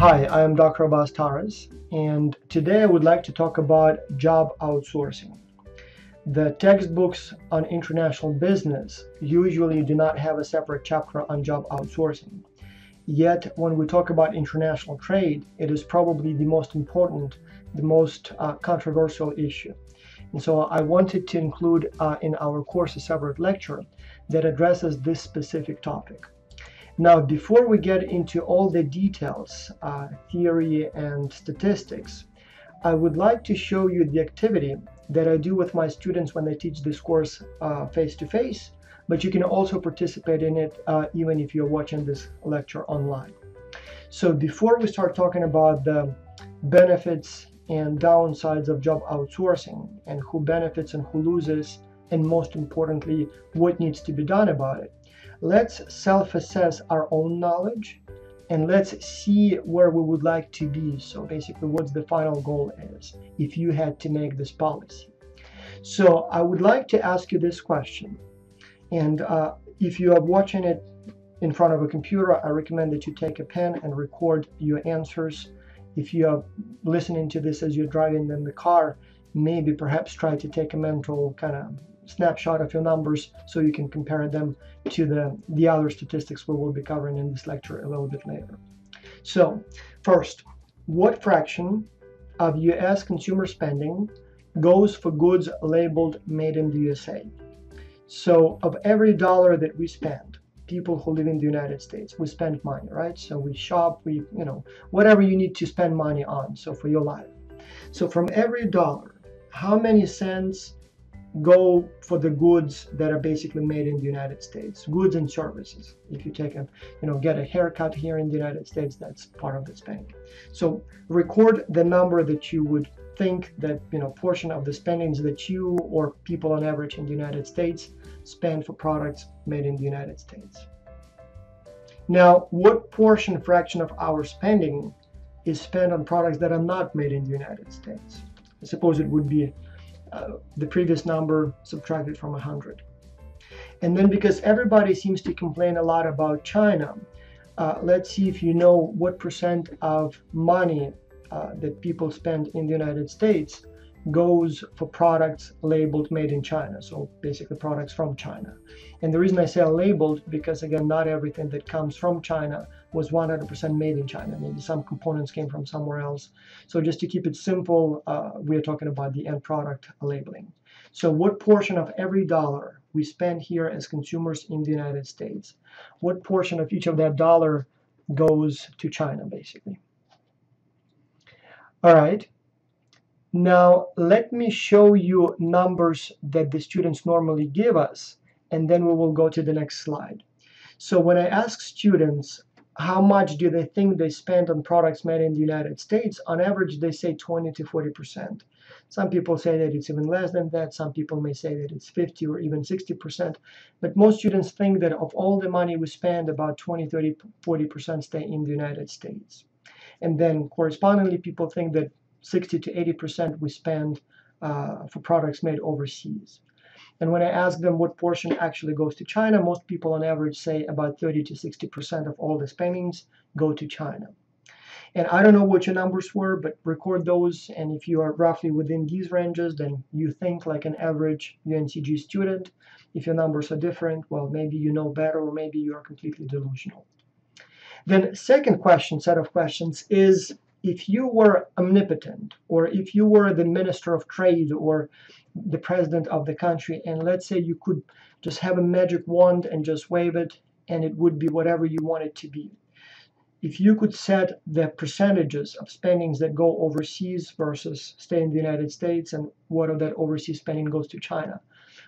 Hi, I am Dr. Abbas Taras, and today I would like to talk about job outsourcing. The textbooks on international business usually do not have a separate chapter on job outsourcing. Yet, when we talk about international trade, it is probably the most important, the most controversial issue. And so I wanted to include in our course a separate lecture that addresses this specific topic. Now, before we get into all the details, theory and statistics, I would like to show you the activity that I do with my students when they teach this course face-to-face, but you can also participate in it even if you're watching this lecture online. So before we start talking about the benefits and downsides of job outsourcing and who benefits and who loses, and most importantly, what needs to be done about it, let's self-assess our own knowledge and let's see where we would like to be. So basically, what's the final goal is if you had to make this policy. So I would like to ask you this question. And if you are watching it in front of a computer, I recommend that you take a pen and record your answers. If you are listening to this as you're driving in the car, maybe perhaps try to take a mental kind of snapshot of your numbers so you can compare them to the other statistics we will be covering in this lecture a little bit later. So first, what fraction of US consumer spending goes for goods labeled made in the USA? So of every dollar that we spend, people who live in the United States, we spend money, right? So we shop, whatever you need to spend money on, so for your life. So from every dollar, how many cents go for the goods that are basically made in the United States, goods and services? If you take get a haircut here in the United States, that's part of the spending. So record the number that you would think that, portion of the spendings that you or people on average in the United States spend for products made in the United States. Now, what fraction of our spending is spent on products that are not made in the United States? I suppose it would be the previous number subtracted from 100. And then, because everybody seems to complain a lot about China, let's see if you know what percent of money that people spend in the United States goes for products labeled made in China, so basically products from China. And the reason I say labeled, because again, not everything that comes from China was 100% made in China. Maybe some components came from somewhere else. So just to keep it simple, we are talking about the end product labeling. So what portion of every dollar we spend here as consumers in the United States, what portion of each of that dollar goes to China, basically? All right. Now, let me show you numbers that the students normally give us, and then we will go to the next slide. So when I ask students how much do they think they spend on products made in the United States, on average, they say 20 to 40%. Some people say that it's even less than that. Some people may say that it's 50 or even 60%. But most students think that of all the money we spend, about 20, 30, 40% stay in the United States. And then correspondingly, people think that 60 to 80% we spend for products made overseas. And when I ask them what portion actually goes to China, most people on average say about 30 to 60% of all the spendings go to China. And I don't know what your numbers were, but record those. And if you are roughly within these ranges, then you think like an average UNCG student. If your numbers are different, well, maybe you know better, or maybe you are completely delusional. Then second set of questions is, if you were omnipotent, or if you were the Minister of Trade or the president of the country, and let's say you could just have a magic wand and just wave it, and it would be whatever you want it to be. If you could set the percentages of spendings that go overseas versus stay in the United States, and what of that overseas spending goes to China,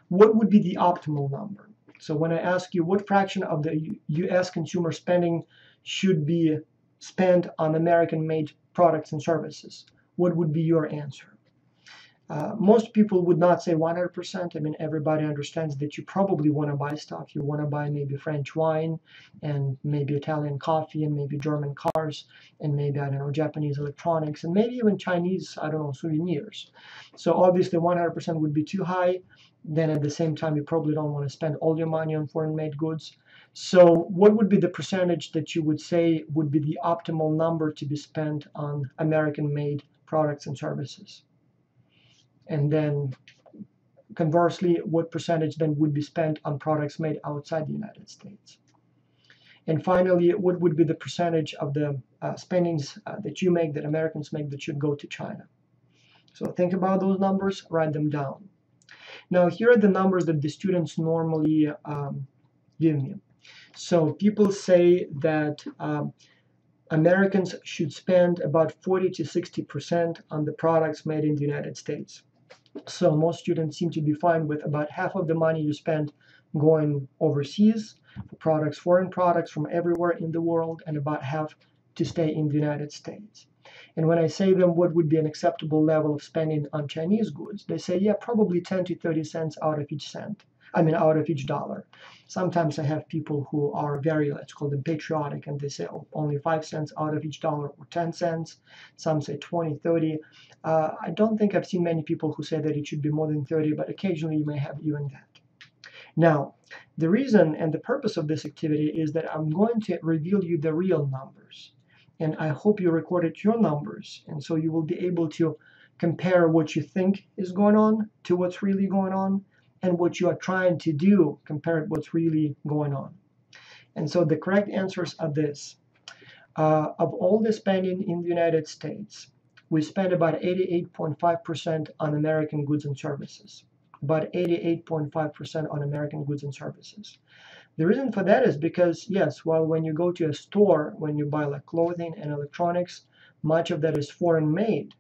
what would be the optimal number? So when I ask you what fraction of the US consumer spending should be spent on American-made products and services, what would be your answer? Most people would not say 100%. I mean, everybody understands that you probably want to buy stuff. You want to buy maybe French wine, and maybe Italian coffee, and maybe German cars, and maybe, I don't know, Japanese electronics, and maybe even Chinese, I don't know, souvenirs. So obviously 100% would be too high. Then at the same time, you probably don't want to spend all your money on foreign-made goods. So what would be the percentage that you would say would be the optimal number to be spent on American-made products and services? And then conversely, what percentage then would be spent on products made outside the United States? And finally, what would be the percentage of the spendings that you make, that Americans make, that should go to China? So think about those numbers, write them down. Now, here are the numbers that the students normally give me. So people say that Americans should spend about 40 to 60% on the products made in the United States. So most students seem to be fine with about half of the money you spend going overseas for products, foreign products from everywhere in the world, and about half to stay in the United States. And when I say them what would be an acceptable level of spending on Chinese goods, they say, yeah, probably 10 to 30 cents out of each cent. I mean, out of each dollar. Sometimes I have people who are very, let's call them patriotic, and they say, oh, only 5 cents out of each dollar, or 10 cents. Some say 20, 30. I don't think I've seen many people who say that it should be more than 30, but occasionally you may have even that. Now, the reason and the purpose of this activity is that I'm going to reveal you the real numbers. And I hope you recorded your numbers. And so you will be able to compare what you think is going on to what's really going on, and what you are trying to do compared to what's really going on. And so the correct answers are this. Of all the spending in the United States, we spend about 88.5% on American goods and services. About 88.5% on American goods and services. The reason for that is because, yes, while when you go to a store, when you buy like clothing and electronics, much of that is foreign made.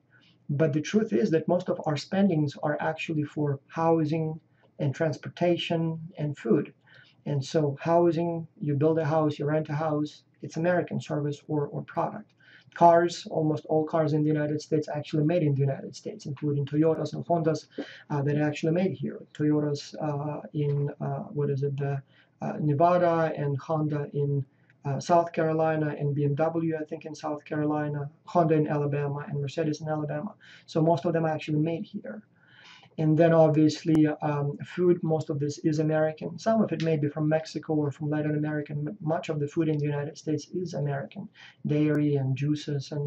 But the truth is that most of our spendings are actually for housing and transportation and food. And so housing, you build a house, you rent a house, it's American service or product. Cars, almost all cars in the United States actually made in the United States, including Toyotas and Hondas that are actually made here. Toyotas in, Nevada, and Honda in South Carolina, and BMW, I think, in South Carolina, Honda in Alabama, and Mercedes in Alabama. So most of them are actually made here. And then obviously food, most of this is American. Some of it may be from Mexico or from Latin America. Much of the food in the United States is American. Dairy and juices and,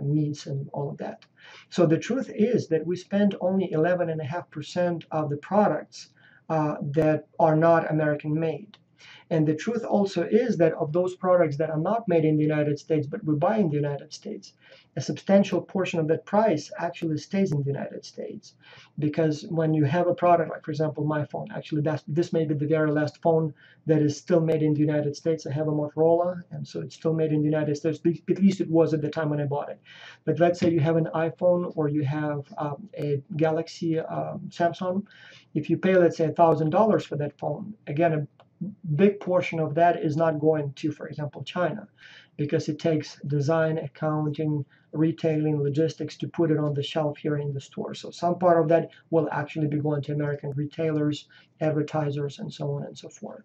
meats and all of that. So the truth is that we spend only 11.5% of the products that are not American made. And the truth also is that of those products that are not made in the United States, but we buy in the United States, a substantial portion of that price actually stays in the United States. Because when you have a product, like for example, my phone, actually this may be the very last phone that is still made in the United States. I have a Motorola, and so it's still made in the United States. At least it was at the time when I bought it. But let's say you have an iPhone or you have a Galaxy Samsung. If you pay, let's say, $1,000 for that phone, again, a big portion of that is not going to, for example, China, because it takes design, accounting, retailing, logistics to put it on the shelf here in the store. So some part of that will actually be going to American retailers, advertisers, and so on and so forth.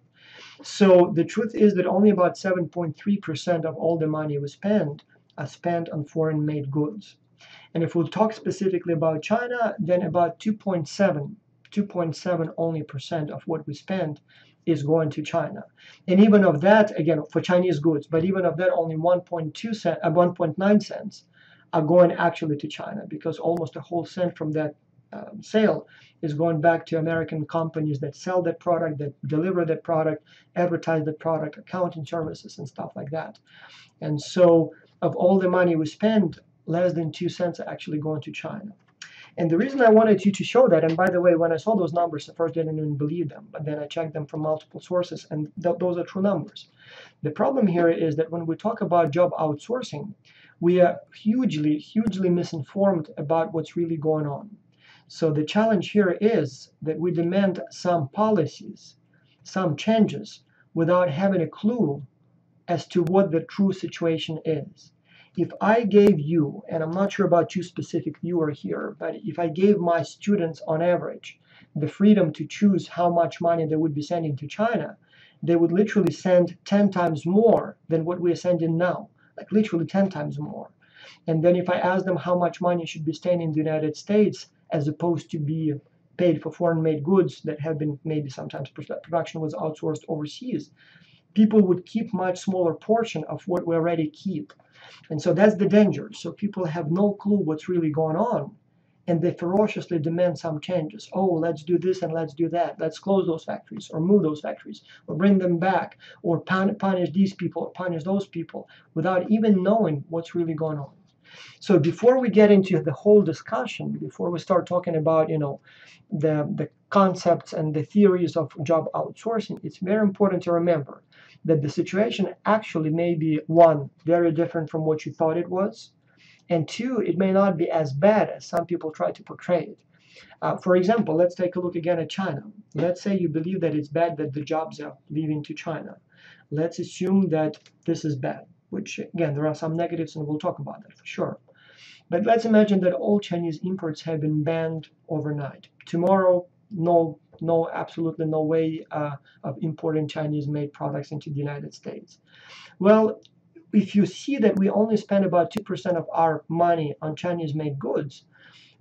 So the truth is that only about 7.3% of all the money we spend are spent on foreign-made goods. And if we'll talk specifically about China, then about 2.7 only percent of what we spend is going to China. And even of that, again, for Chinese goods, but even of that, only 1.9 cents are going actually to China, because almost a whole cent from that sale is going back to American companies that sell that product, that deliver that product, advertise that product, accounting services and stuff like that. And so of all the money we spend, less than 2 cents are actually going to China. And the reason I wanted you to show that, and by the way, when I saw those numbers, at first I didn't even believe them, but then I checked them from multiple sources, and those are true numbers. The problem here is that when we talk about job outsourcing, we are hugely, hugely misinformed about what's really going on. So the challenge here is that we demand some policies, some changes, without having a clue as to what the true situation is. If I gave you, and I'm not sure about you specific viewer here, but if I gave my students on average the freedom to choose how much money they would be sending to China, they would literally send 10 times more than what we are sending now, like literally 10 times more. And then if I ask them how much money should be staying in the United States as opposed to be paid for foreign-made goods that have been, maybe sometimes production was outsourced overseas, people would keep much smaller portion of what we already keep. And so that's the danger. So people have no clue what's really going on, and they ferociously demand some changes. Oh, let's do this and let's do that. Let's close those factories or move those factories or bring them back or punish these people or punish those people without even knowing what's really going on. So before we get into the whole discussion, before we start talking about, the concepts and the theories of job outsourcing, it's very important to remember that the situation actually may be, one, very different from what you thought it was, and two, it may not be as bad as some people try to portray it. For example, let's take a look again at China. Let's say you believe that it's bad that the jobs are leaving to China. Let's assume that this is bad, which again, there are some negatives and we'll talk about that for sure. But let's imagine that all Chinese imports have been banned overnight. Tomorrow, absolutely no way of importing Chinese-made products into the United States. Well, if you see that we only spend about 2% of our money on Chinese-made goods,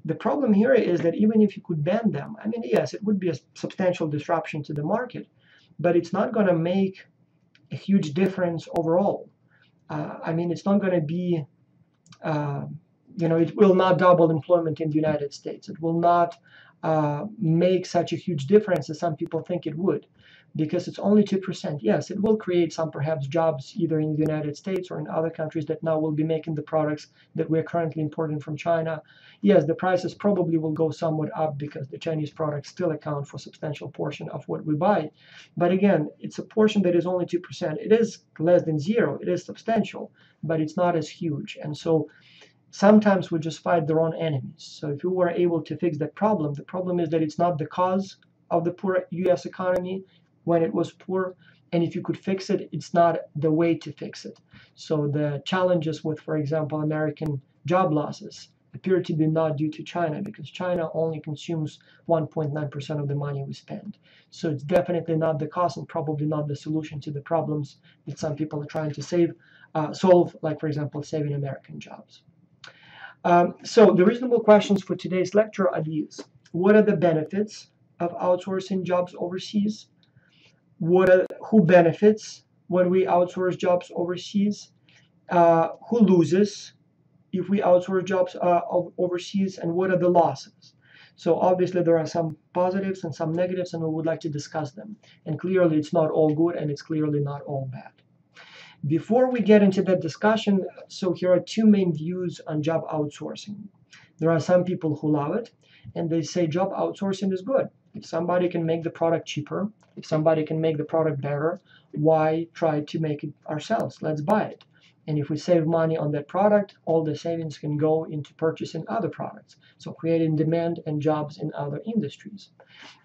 the problem here is that even if you could ban them, I mean, yes, it would be a substantial disruption to the market, but it's not going to make a huge difference overall. I mean, it's not going to be, it will not double employment in the United States. It will not make such a huge difference as some people think it would, because it's only 2%. Yes, it will create some perhaps jobs either in the United States or in other countries that now will be making the products that we're currently importing from China. Yes, the prices probably will go somewhat up because the Chinese products still account for a substantial portion of what we buy. But again, it's a portion that is only 2%. It is less than zero. It is substantial, but it's not as huge. And so sometimes we just fight their own enemies. So if you were able to fix that problem, the problem is that it's not the cause of the poor U.S. economy when it was poor, and if you could fix it, it's not the way to fix it. So the challenges with, for example, American job losses appear to be not due to China, because China only consumes 1.9% of the money we spend. So it's definitely not the cause and probably not the solution to the problems that some people are trying to solve, like, for example, saving American jobs. So the reasonable questions for today's lecture are these. What are the benefits of outsourcing jobs overseas? Who benefits when we outsource jobs overseas? Who loses if we outsource jobs overseas, and what are the losses? So obviously there are some positives and some negatives, and we would like to discuss them. And clearly it's not all good, and it's clearly not all bad. Before we get into that discussion, so here are two main views on job outsourcing. There are some people who love it, and they say job outsourcing is good. If somebody can make the product cheaper, if somebody can make the product better, why try to make it ourselves? Let's buy it. And if we save money on that product, all the savings can go into purchasing other products, so creating demand and jobs in other industries.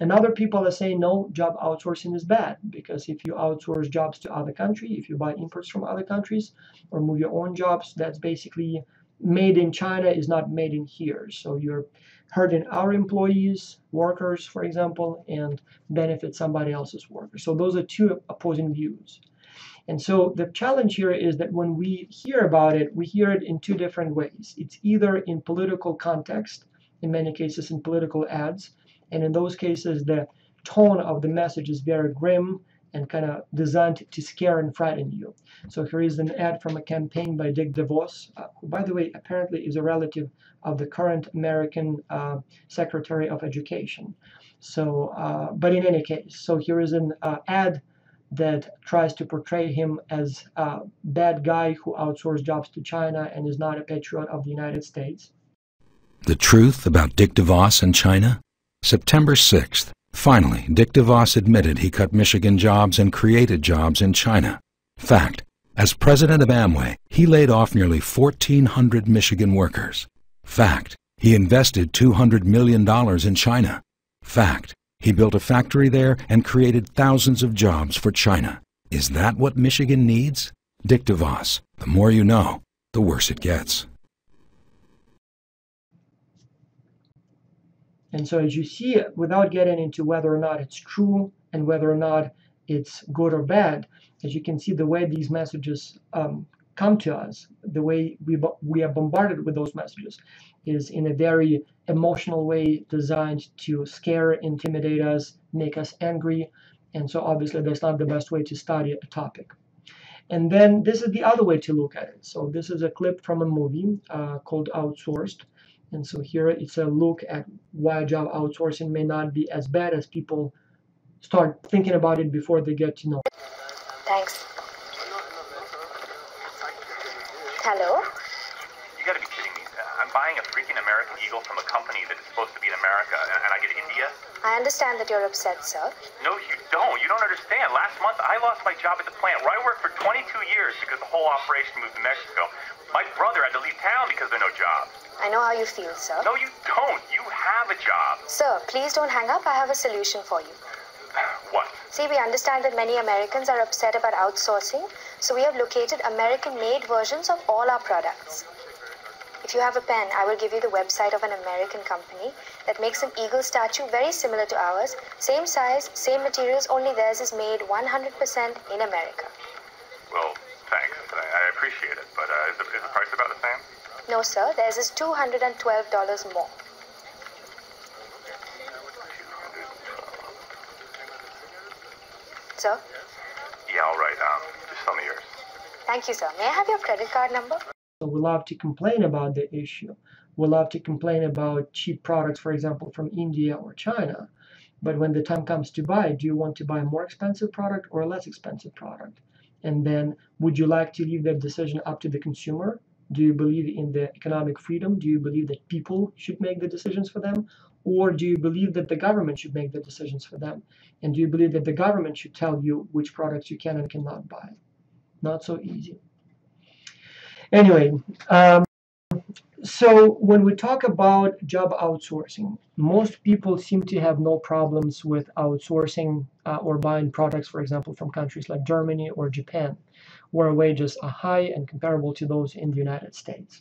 And other people are saying, no, job outsourcing is bad, because if you outsource jobs to other countries, if you buy imports from other countries or move your own jobs, that's basically made in China is not made in here. So you're hurting our employees, workers, for example, and benefit somebody else's workers. So those are two opposing views. And so the challenge here is that when we hear about it, we hear it in two different ways. It's either in political context, in many cases in political ads, and in those cases the tone of the message is very grim and kind of designed to scare and frighten you. So here is an ad from a campaign by Dick DeVos, who, by the way, apparently is a relative of the current American Secretary of Education. So, but in any case, so here is an ad that tries to portray him as a bad guy who outsourced jobs to China and is not a patriot of the United States. The truth about Dick DeVos and China? September 6th. Finally, Dick DeVos admitted he cut Michigan jobs and created jobs in China. Fact: as president of Amway, he laid off nearly 1,400 Michigan workers. Fact: he invested $200 million in China. Fact: he built a factory there and created thousands of jobs for China. Is that what Michigan needs? Dick DeVos: the more you know, the worse it gets. And so as you see, without getting into whether or not it's true and whether or not it's good or bad, as you can see, the way these messages come to us, the way we are bombarded with those messages is in a very emotional way, designed to scare, intimidate us, make us angry, And so obviously that's not the best way to study a topic. And then this is the other way to look at it. So this is a clip from a movie called Outsourced. And so here it's a look at why job outsourcing may not be as bad as people start thinking about it before they get to know. Thanks. Hello? You gotta be kidding me. I'm buying a freaking American Eagle from a company that is supposed to be in America, and I get India? I understand that you're upset, sir. No, you don't. You don't understand. Last month, I lost my job at the plant where I worked for 22 years because the whole operation moved to Mexico. My brother had to leave town because there are no jobs. I know how you feel, sir. No, you don't. You have a job. Sir, please don't hang up. I have a solution for you. What? See, we understand that many Americans are upset about outsourcing, so we have located American-made versions of all our products. If you have a pen, I will give you the website of an American company that makes an eagle statue very similar to ours, same size, same materials, only theirs is made 100% in America. Well, thanks. I appreciate it, but is the price about the same? No, sir, theirs is $212 more. Sir? Yeah, all right. Just tell me yours. Thank you, sir. May I have your credit card number? So we love to complain about the issue. We love to complain about cheap products, for example, from India or China. But when the time comes to buy, do you want to buy a more expensive product or a less expensive product? And then would you like to leave that decision up to the consumer? Do you believe in the economic freedom? Do you believe that people should make the decisions for them? Or do you believe that the government should make the decisions for them? And do you believe that the government should tell you which products you can and cannot buy? Not so easy. Anyway, so when we talk about job outsourcing, most people seem to have no problems with outsourcing or buying products, for example, from countries like Germany or Japan, where wages are high and comparable to those in the United States.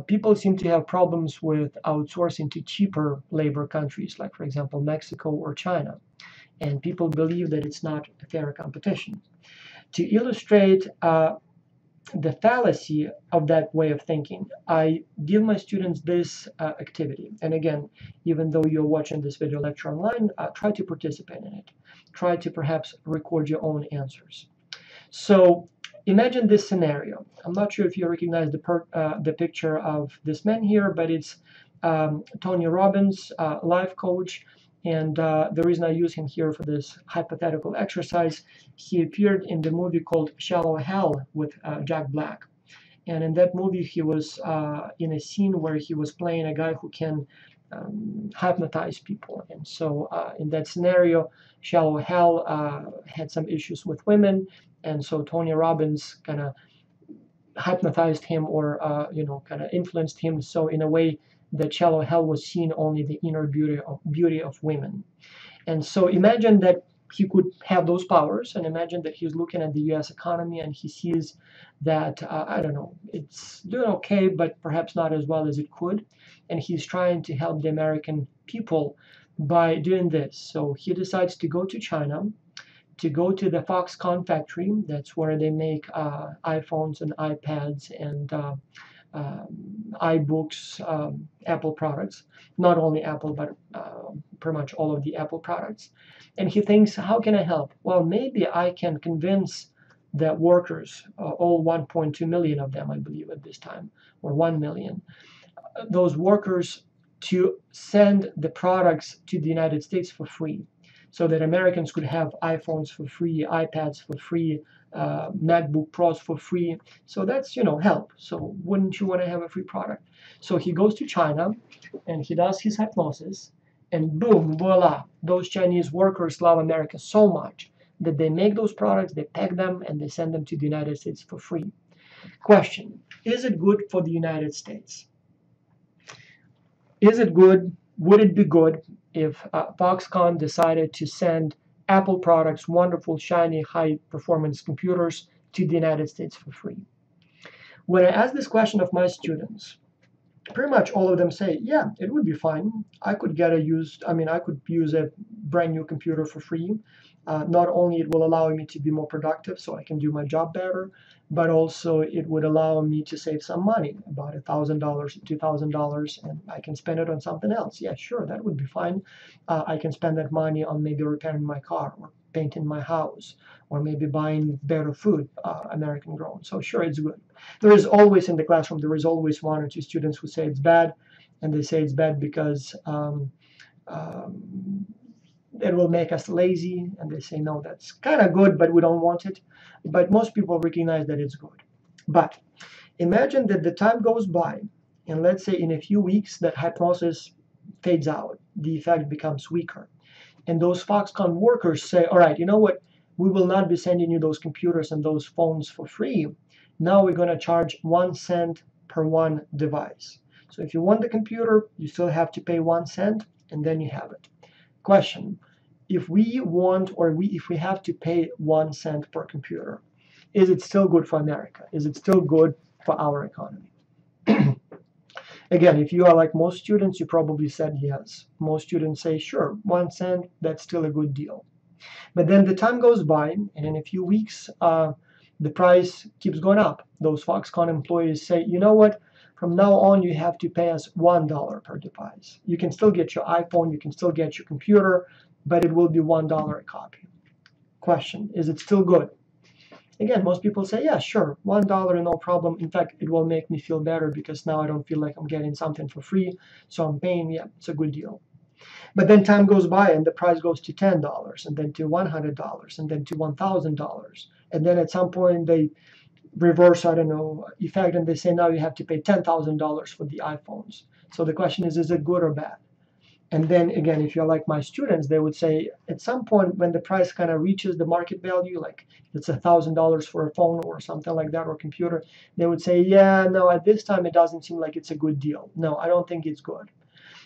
People seem to have problems with outsourcing to cheaper labor countries, like, for example, Mexico or China. And people believe that it's not a fair competition. To illustrate the fallacy of that way of thinking, I give my students this activity. And again, even though you're watching this video lecture online, try to participate in it. Try to perhaps record your own answers. So imagine this scenario. I'm not sure if you recognize the picture of this man here, but it's Tony Robbins, life coach. And the reason I use him here for this hypothetical exercise, he appeared in the movie called Shallow Hell with Jack Black. And in that movie, he was in a scene where he was playing a guy who can hypnotize people. And so in that scenario, Shallow Hell had some issues with women. And so Tony Robbins kind of hypnotized him or, kind of influenced him. So in a way, that Shallow Hell was seeing only the inner beauty of women. And so imagine that he could have those powers, and imagine that he's looking at the US economy and he sees that, I don't know, it's doing okay, but perhaps not as well as it could. And he's trying to help the American people by doing this. So he decides to go to China, to go to the Foxconn factory. That's where they make iPhones and iPads and iBooks, Apple products, not only Apple, but pretty much all of the Apple products. And he thinks, how can I help? Well, maybe I can convince the workers, all 1.2 million of them, I believe at this time, or 1 million, those workers to send the products to the United States for free, so that Americans could have iPhones for free, iPads for free, MacBook Pros for free. So that's, help. So wouldn't you want to have a free product? So he goes to China and he does his hypnosis, and boom, voila, those Chinese workers love America so much that they make those products, they pack them, and they send them to the United States for free. Question, is it good for the United States? Is it good? Would it be good if Foxconn decided to send Apple products, wonderful, shiny, high-performance computers, to the United States for free? When I ask this question of my students, pretty much all of them say, yeah, it would be fine. I could use a brand new computer for free. Not only it will allow me to be more productive so I can do my job better, but also it would allow me to save some money, about $1,000, $2,000, and I can spend it on something else. Yeah, sure, that would be fine. I can spend that money on maybe repairing my car or painting my house or maybe buying better food, American grown. So sure, it's good. There is always in the classroom, there is always one or two students who say it's bad, and they say it's bad because it will make us lazy, and they say no, that's kind of good, but we don't want it. But most people recognize that it's good. But imagine that the time goes by, and let's say in a few weeks that hypnosis fades out, the effect becomes weaker, and those Foxconn workers say, all right, you know what, we will not be sending you those computers and those phones for free. Now we're going to charge 1 cent per one device. So if you want the computer, you still have to pay 1 cent, and then you have it. Question: if we want, or if we have to pay 1 cent per computer, is it still good for America? Is it still good for our economy? Again, if you are like most students, you probably said yes. Most students say, sure, 1 cent, that's still a good deal. But then the time goes by, and in a few weeks, the price keeps going up. Those Foxconn employees say, you know what? From now on, you have to pay us $1 per device. You can still get your iPhone, you can still get your computer, but it will be $1 a copy. Question: is it still good? Again, most people say, yeah, sure, $1, no problem. In fact, it will make me feel better because now I don't feel like I'm getting something for free, so I'm paying. Yeah, it's a good deal. But then time goes by and the price goes to $10, and then to $100, and then to $1,000. And then at some point they reverse, I don't know, effect, and they say now you have to pay $10,000 for the iPhones. So the question is it good or bad? And then again, if you're like my students, they would say at some point when the price kind of reaches the market value, like it's $1,000 for a phone or something like that, or computer, they would say, yeah, no, at this time it doesn't seem like it's a good deal. No, I don't think it's good.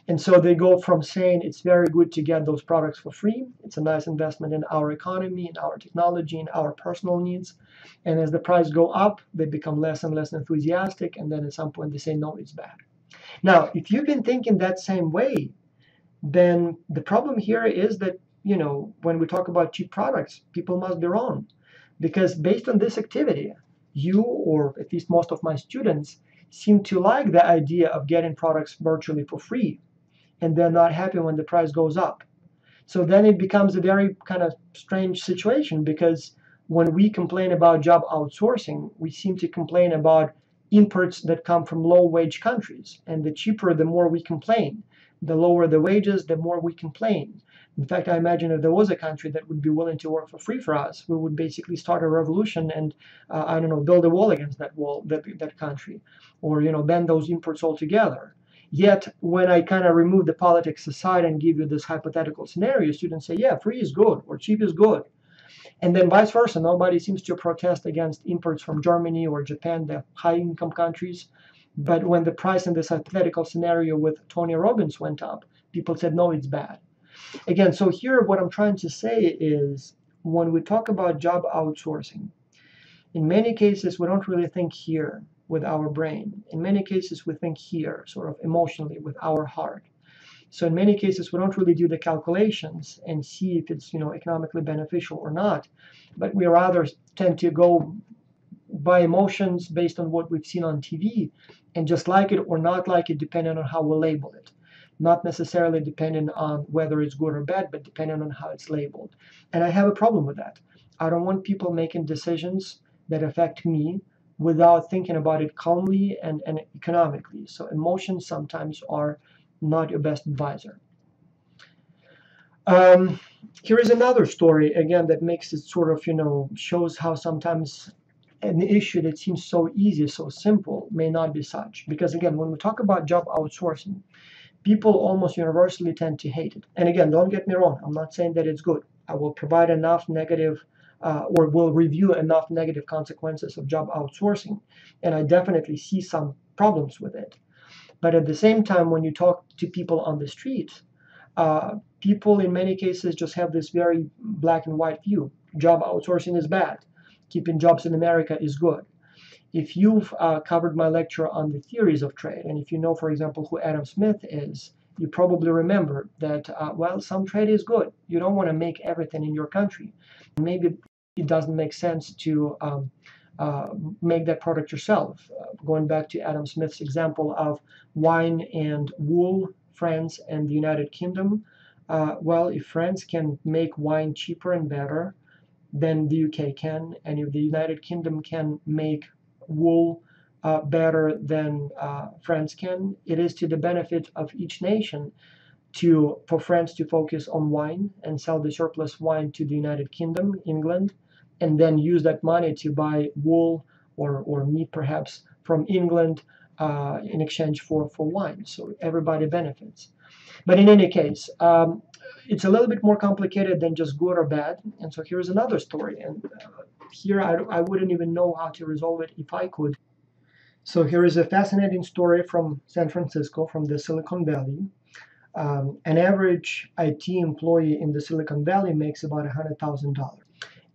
And so they go from saying it's very good to get those products for free, it's a nice investment in our economy, in our technology, in our personal needs. And as the price go up, they become less and less enthusiastic. And then at some point they say, no, it's bad. Now, if you've been thinking that same way, then the problem here is that, when we talk about cheap products, people must be wrong. Because based on this activity, you, or at least most of my students, seem to like the idea of getting products virtually for free, and they're not happy when the price goes up. So then it becomes a very kind of strange situation, because when we complain about job outsourcing, we seem to complain about imports that come from low-wage countries. And the cheaper, the more we complain. The lower the wages, the more we complain. In fact, I imagine if there was a country that would be willing to work for free for us, we would basically start a revolution and, I don't know, build a wall against that country, or, ban those imports altogether. Yet, when I kind of remove the politics aside and give you this hypothetical scenario, students say, yeah, free is good, or cheap is good. And then vice versa, nobody seems to protest against imports from Germany or Japan, the high-income countries. But when the price in this hypothetical scenario with Tony Robbins went up, people said, no, it's bad. Again, so here what I'm trying to say is, when we talk about job outsourcing, in many cases, we don't really think here with our brain. In many cases, we think here, sort of emotionally, with our heart. So in many cases, we don't really do the calculations and see if it's, economically beneficial or not. But we rather tend to go by emotions based on what we've seen on TV, and just like it or not like it, depending on how we label it. Not necessarily depending on whether it's good or bad, but depending on how it's labeled. And I have a problem with that. I don't want people making decisions that affect me without thinking about it calmly and economically. So emotions sometimes are not your best advisor. Here is another story, again, that makes it sort of, shows how sometimes an issue that seems so easy, so simple, may not be such. Because again, when we talk about job outsourcing, people almost universally tend to hate it. And again, don't get me wrong, I'm not saying that it's good. I will provide enough negative, or will review enough negative consequences of job outsourcing, and I definitely see some problems with it. But at the same time, when you talk to people on the street, people in many cases just have this very black and white view. Job outsourcing is bad. Keeping jobs in America is good. If you've covered my lecture on the theories of trade, and if you know, for example, who Adam Smith is, you probably remember that, well, some trade is good. You don't want to make everything in your country. Maybe it doesn't make sense to make that product yourself. Going back to Adam Smith's example of wine and wool, France and the United Kingdom. Well, if France can make wine cheaper and better than the UK can, and if the United Kingdom can make wool better than France can, it is to the benefit of each nation for France to focus on wine and sell the surplus wine to the United Kingdom, England, and then use that money to buy wool or meat perhaps from England in exchange for wine. So everybody benefits. But in any case, it's a little bit more complicated than just good or bad. And so here's another story. And here I wouldn't even know how to resolve it if I could. So here is a fascinating story from San Francisco, from the Silicon Valley. An average IT employee in the Silicon Valley makes about $100,000.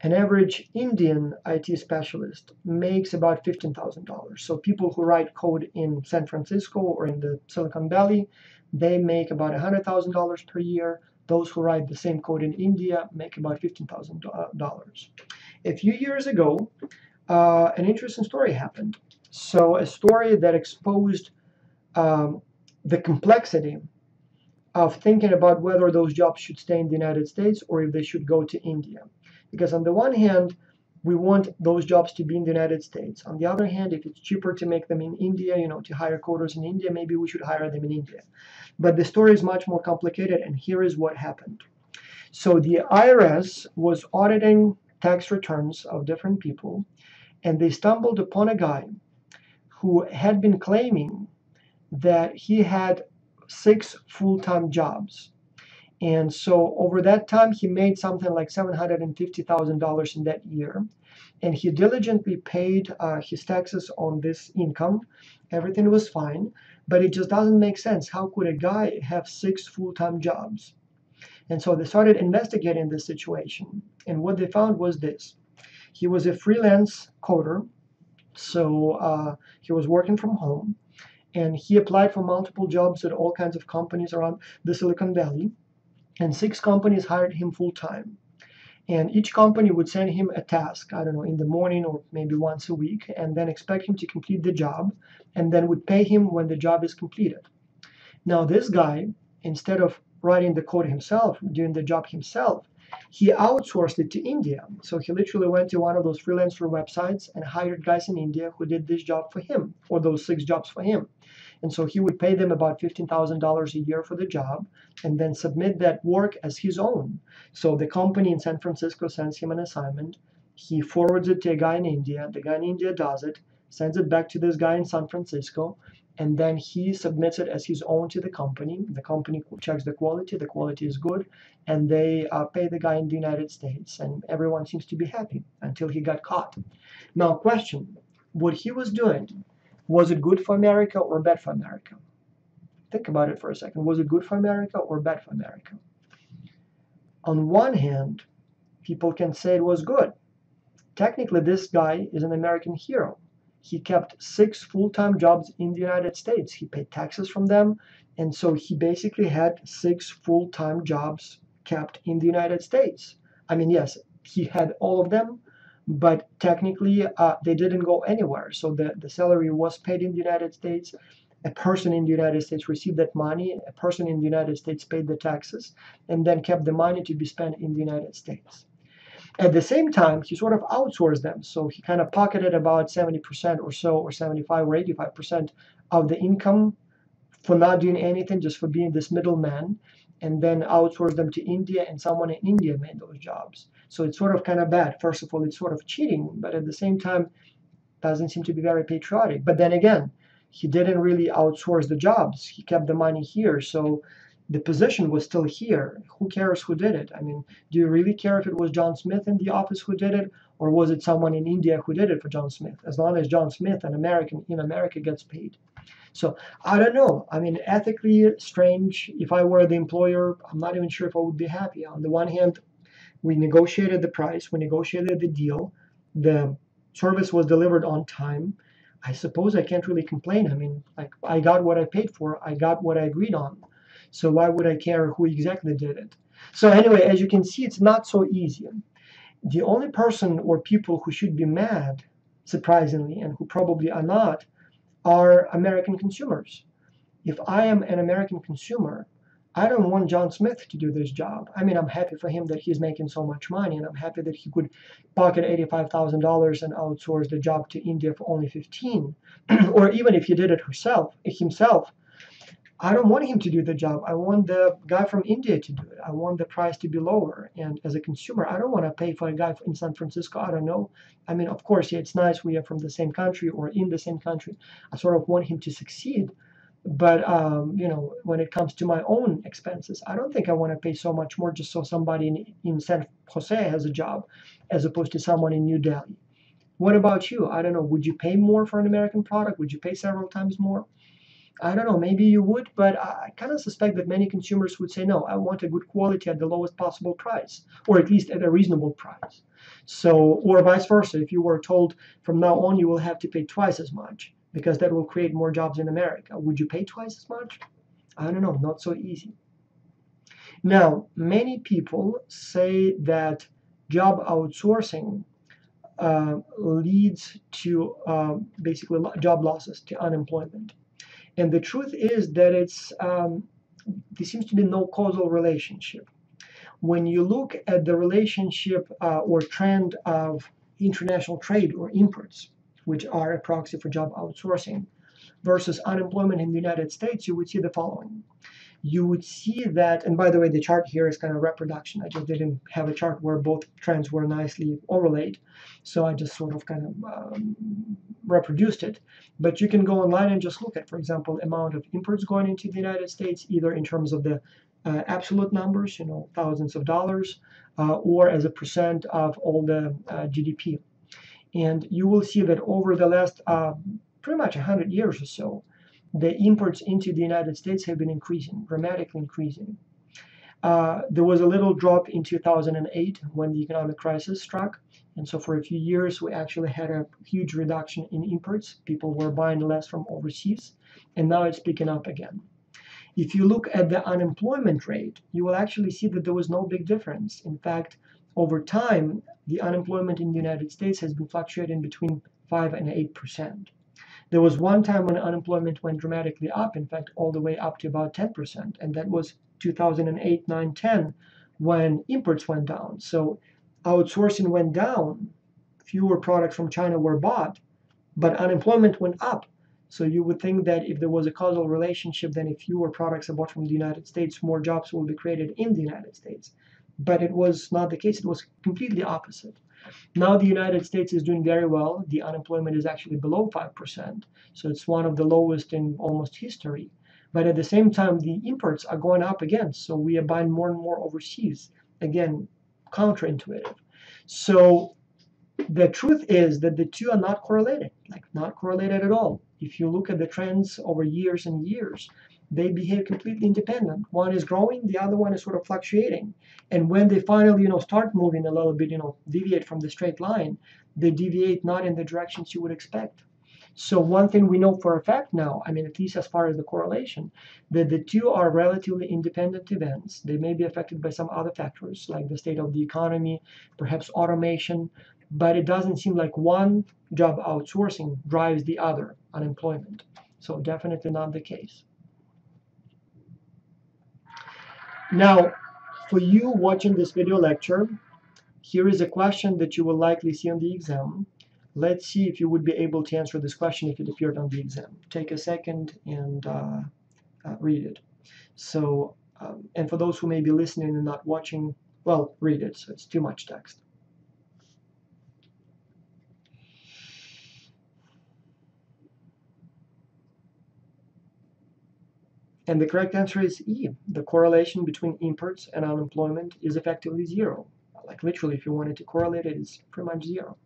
An average Indian IT specialist makes about $15,000. So people who write code in San Francisco or in the Silicon Valley, they make about $100,000 per year. Those who write the same code in India make about $15,000. A few years ago, an interesting story happened. So a story that exposed the complexity of thinking about whether those jobs should stay in the United States or if they should go to India. Because on the one hand, we want those jobs to be in the United States. On the other hand, if it's cheaper to make them in India, to hire coders in India, maybe we should hire them in India. But the story is much more complicated, and here is what happened. So the IRS was auditing tax returns of different people, and they stumbled upon a guy who had been claiming that he had 6 full-time jobs. And so over that time, he made something like $750,000 in that year. And he diligently paid his taxes on this income. Everything was fine, but it just doesn't make sense. How could a guy have 6 full-time jobs? And so they started investigating this situation. And what they found was this. He was a freelance coder. So he was working from home. And he applied for multiple jobs at all kinds of companies around the Silicon Valley. And 6 companies hired him full-time. And each company would send him a task, I don't know, in the morning or maybe once a week, and then expect him to complete the job, and then would pay him when the job is completed. Now, this guy, instead of writing the code himself, doing the job himself, he outsourced it to India. So he literally went to one of those freelancer websites and hired guys in India who did this job for him, or those 6 jobs for him. And so he would pay them about $15,000 a year for the job and then submit that work as his own. So the company in San Francisco sends him an assignment. He forwards it to a guy in India. The guy in India does it, sends it back to this guy in San Francisco, and then he submits it as his own to the company. The company checks the quality is good, and they pay the guy in the United States, and everyone seems to be happy until he got caught. Now, question, what he was doing, was it good for America or bad for America? Think about it for a second. Was it good for America or bad for America? On one hand, people can say it was good. Technically, this guy is an American hero. He kept 6 full-time jobs in the United States. He paid taxes from them, and so he basically had 6 full-time jobs kept in the United States. I mean, yes, he had all of them, but technically they didn't go anywhere. So the salary was paid in the United States. A person in the United States received that money. A person in the United States paid the taxes and then kept the money to be spent in the United States. At the same time, he sort of outsourced them. So he kind of pocketed about 70% or so, or 75 or 85% of the income for not doing anything, just for being this middleman, and then outsourced them to India, and someone in India made those jobs. So it's sort of kind of bad. First of all, it's sort of cheating, but at the same time, doesn't seem to be very patriotic. But then again, he didn't really outsource the jobs. He kept the money here. So the position was still here. Who cares who did it? I mean, do you really care if it was John Smith in the office who did it, or was it someone in India who did it for John Smith? As long as John Smith, an American in America, gets paid. So I don't know. I mean, ethically strange. If I were the employer, I'm not even sure if I would be happy. On the one hand, we negotiated the price, we negotiated the deal, the service was delivered on time. I suppose I can't really complain. I mean, like, I got what I paid for, I got what I agreed on. So why would I care who exactly did it? So anyway, as you can see, it's not so easy. The only person or people who should be mad, surprisingly, and who probably are not, are American consumers. If I am an American consumer, I don't want John Smith to do this job. I mean, I'm happy for him that he's making so much money, and I'm happy that he could pocket $85,000 and outsource the job to India for only 15. Or even if he did it himself, I don't want him to do the job. I want the guy from India to do it. I want the price to be lower. And as a consumer, I don't want to pay for a guy in San Francisco. I don't know. I mean, of course, yeah, it's nice we are from the same country or in the same country. I sort of want him to succeed. But when it comes to my own expenses, I don't think I want to pay so much more just so somebody in San Jose has a job, as opposed to someone in New Delhi. What about you? I don't know. Would you pay more for an American product? Would you pay several times more? I don't know, maybe you would, but I kind of suspect that many consumers would say, no, I want a good quality at the lowest possible price, or at least at a reasonable price. So, or vice versa, if you were told from now on you will have to pay twice as much because that will create more jobs in America, would you pay twice as much? I don't know, not so easy. Now, many people say that job outsourcing leads to basically job losses, to unemployment. And the truth is that there seems to be no causal relationship. When you look at the relationship or trend of international trade or imports, which are a proxy for job outsourcing, versus unemployment in the United States, you would see the following. You would see that, and by the way, the chart here is kind of reproduction. I just didn't have a chart where both trends were nicely overlaid. So I just sort of kind of reproduced it. But you can go online and just look at, for example, amount of imports going into the United States, either in terms of the absolute numbers, thousands of dollars, or as a percent of all the GDP. And you will see that over the last pretty much 100 years or so, the imports into the United States have been increasing, dramatically increasing. There was a little drop in 2008 when the economic crisis struck. And so for a few years, we actually had a huge reduction in imports. People were buying less from overseas, and now it's picking up again. If you look at the unemployment rate, you will actually see that there was no big difference. In fact, over time, the unemployment in the United States has been fluctuating between 5 and 8%. There was one time when unemployment went dramatically up, in fact, all the way up to about 10%, and that was 2008, 9, 10, when imports went down. So outsourcing went down, fewer products from China were bought, but unemployment went up. So you would think that if there was a causal relationship, then if fewer products are bought from the United States, more jobs will be created in the United States. But it was not the case. It was completely opposite. Now the United States is doing very well. The unemployment is actually below 5%. So it's one of the lowest in almost history. But at the same time, the imports are going up again. So we are buying more and more overseas. Again, counterintuitive. So the truth is that the two are not correlated, like not correlated at all. If you look at the trends over years and years, they behave completely independent. One is growing, the other one is sort of fluctuating. And when they finally, start moving a little bit, deviate from the straight line, they deviate not in the directions you would expect. So one thing we know for a fact now, at least as far as the correlation, that the two are relatively independent events. They may be affected by some other factors, like the state of the economy, perhaps automation, but it doesn't seem like one job outsourcing drives the other, unemployment. So definitely not the case. Now, for you watching this video lecture, here is a question that you will likely see on the exam. Let's see if you would be able to answer this question if it appeared on the exam. Take a second and read it. So, and for those who may be listening and not watching, well, read it, so it's too much text. And the correct answer is E. The correlation between imports and unemployment is effectively zero. Like literally, if you wanted to correlate it, it's pretty much zero.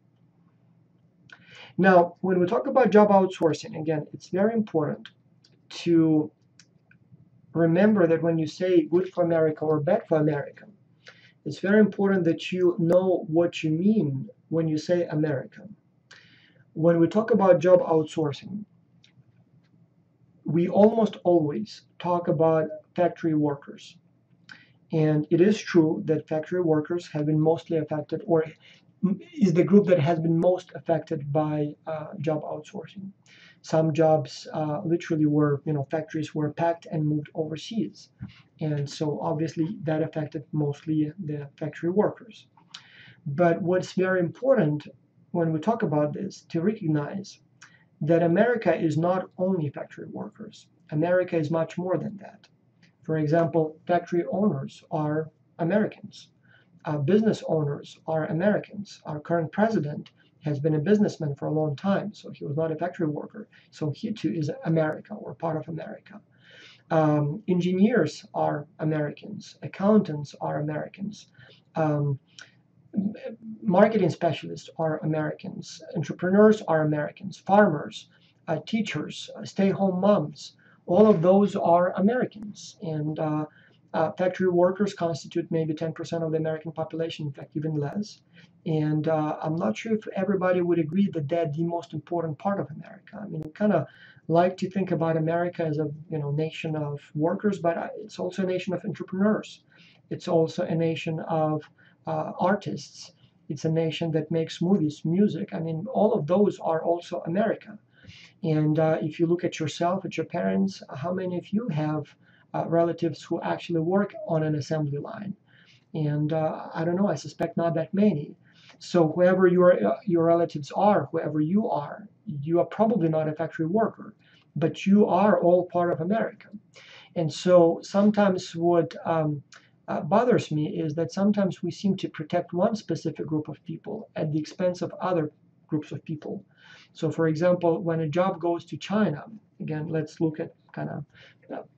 Now, when we talk about job outsourcing, again, it's very important to remember that when you say good for America or bad for America, it's very important that you know what you mean when you say America. When we talk about job outsourcing, we almost always talk about factory workers. And it is true that factory workers have been mostly affected, or is the group that has been most affected by job outsourcing. Some jobs literally were, factories were packed and moved overseas. And so obviously that affected mostly the factory workers. But what's very important when we talk about this to recognize that America is not only factory workers. America is much more than that. For example, factory owners are Americans. Business owners are Americans. Our current president has been a businessman for a long time, so he was not a factory worker. So he too is America or part of America. Engineers are Americans. Accountants are Americans. Marketing specialists are Americans. Entrepreneurs are Americans. Farmers, teachers, stay-home moms, all of those are Americans. And factory workers constitute maybe 10% of the American population, in fact, even less. And I'm not sure if everybody would agree that they're the most important part of America. I mean, we kind of like to think about America as a nation of workers, but it's also a nation of entrepreneurs. It's also a nation of artists. It's a nation that makes movies, music. I mean, all of those are also America. And if you look at yourself, at your parents, how many of you have relatives who actually work on an assembly line? And I don't know, I suspect not that many. So whoever your relatives are, whoever you are probably not a factory worker, but you are all part of America. And so sometimes what bothers me is that sometimes we seem to protect one specific group of people at the expense of other groups of people. So for example, when a job goes to China, again, let's look at kind of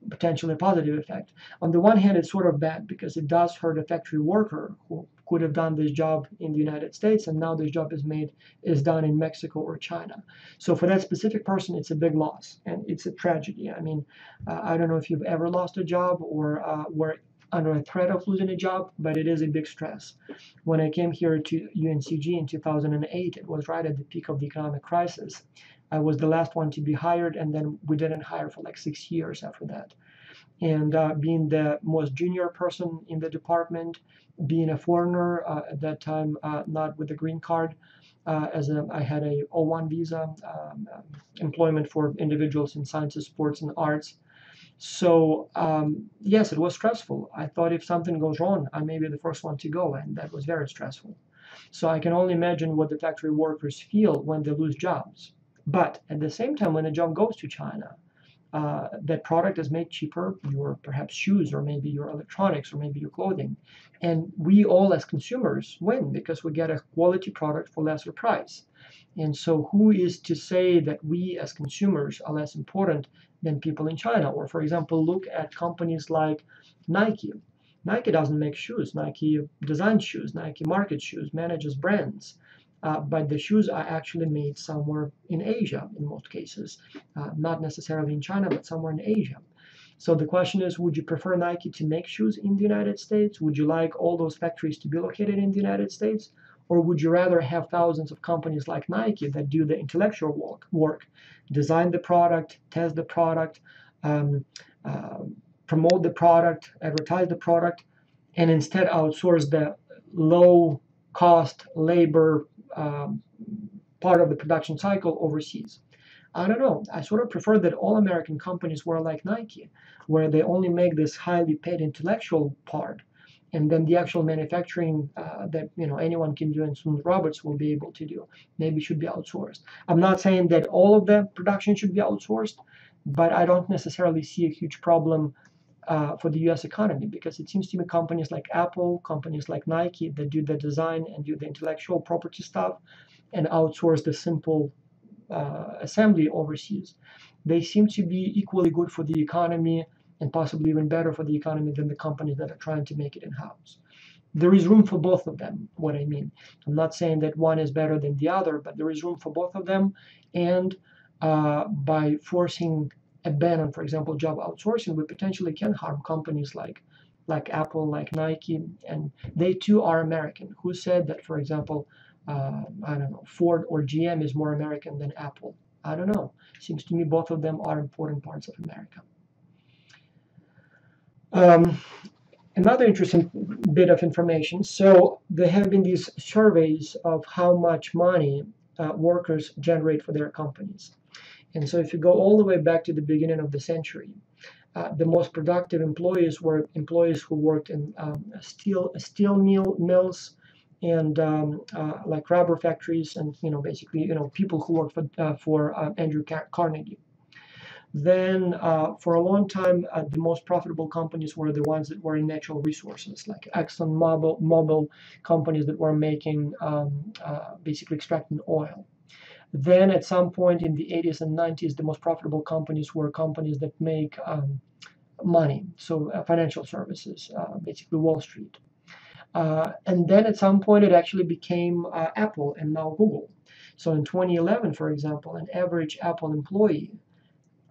potentially positive effect. On the one hand, it's sort of bad because it does hurt a factory worker who could have done this job in the United States, and now this job is done in Mexico or China. So for that specific person, it's a big loss, and it's a tragedy. I mean, I don't know if you've ever lost a job or were under a threat of losing a job, but it is a big stress. When I came here to UNCG in 2008, it was right at the peak of the economic crisis. I was the last one to be hired, and then we didn't hire for like 6 years after that. And being the most junior person in the department, being a foreigner at that time, not with a green card, I had a O1 visa, employment for individuals in sciences, sports, and arts. So yes, it was stressful. I thought if something goes wrong, I may be the first one to go, and that was very stressful. So I can only imagine what the factory workers feel when they lose jobs. But at the same time, when a job goes to China, that product is made cheaper, your perhaps shoes, or maybe your electronics, or maybe your clothing. And we all as consumers win because we get a quality product for lesser price. And so who is to say that we as consumers are less important than people in China? Or for example, look at companies like Nike. Nike doesn't make shoes. Nike designs shoes. Nike markets shoes, manages brands. But the shoes are actually made somewhere in Asia in most cases, not necessarily in China, but somewhere in Asia. So the question is, would you prefer Nike to make shoes in the United States? Would you like all those factories to be located in the United States? Or would you rather have thousands of companies like Nike that do the intellectual work, design the product, test the product, promote the product, advertise the product, and instead outsource the low cost labor part of the production cycle overseas? I don't know. I sort of prefer that all American companies were like Nike, where they only make this highly paid intellectual part, and then the actual manufacturing that anyone can do and soon robots will be able to do maybe should be outsourced. I'm not saying that all of the production should be outsourced, but I don't necessarily see a huge problem for the US economy, because it seems to me companies like Apple, companies like Nike that do the design and do the intellectual property stuff and outsource the simple assembly overseas, they seem to be equally good for the economy and possibly even better for the economy than the companies that are trying to make it in-house. There is room for both of them, what I mean. I'm not saying that one is better than the other, but there is room for both of them. And by forcing a ban on, for example, job outsourcing, we potentially can harm companies like Apple, like Nike, and they too are American. Who said that, for example, I don't know, Ford or GM is more American than Apple? I don't know. Seems to me both of them are important parts of America. Another interesting bit of information. So there have been these surveys of how much money workers generate for their companies. And so if you go all the way back to the beginning of the century, the most productive employees were employees who worked in steel mills and like rubber factories, and basically people who worked for Andrew Carnegie. Then for a long time, the most profitable companies were the ones that were in natural resources, like Mobil companies that were making basically extracting oil. Then at some point in the 80s and 90s, the most profitable companies were companies that make money, so financial services, basically Wall Street. And then at some point it actually became Apple and now Google. So in 2011, for example, an average Apple employee